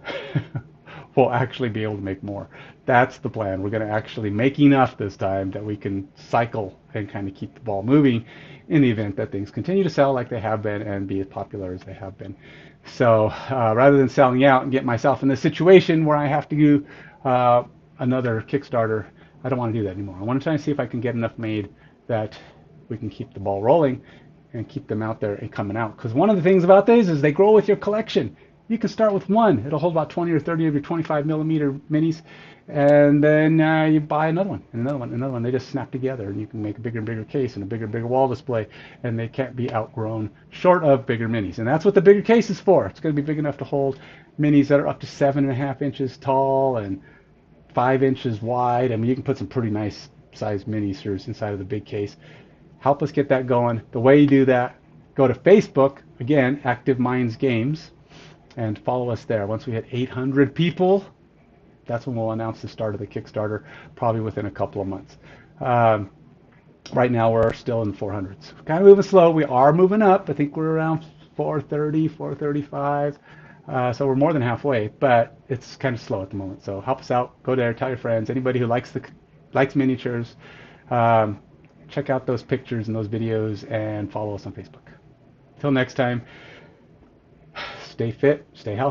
we'll actually be able to make more. That's the plan. We're going to actually make enough this time that we can cycle and kind of keep the ball moving in the event that things continue to sell like they have been and be as popular as they have been. So rather than selling out and get myself in this situation where I have to do another Kickstarter, I don't want to do that anymore. I want to try and see if I can get enough made that we can keep the ball rolling and keep them out there and coming out. Because one of the things about these is they grow with your collection. You can start with one. It'll hold about 20 or 30 of your 25 millimeter minis, and then you buy another one, and another one, and another one. They just snap together, and you can make a bigger and bigger case and a bigger and bigger wall display, and they can't be outgrown short of bigger minis. And that's what the bigger case is for. It's going to be big enough to hold minis that are up to 7.5 inches tall and 5 inches wide. I mean, you can put some pretty nice sized minis inside of the big case. Help us get that going. The way you do that, go to Facebook, again, Active Minds Games, and follow us there. Once we hit 800 people, that's when we'll announce the start of the Kickstarter, probably within a couple of months. Right now, we're still in the 400s. Kind of moving slow. We are moving up. I think we're around 430, 435. So we're more than halfway, but it's kind of slow at the moment. So help us out. Go there. Tell your friends. Anybody who likes miniatures. Check check out those pictures and those videos and follow us on Facebook. Till next time, stay fit, stay healthy.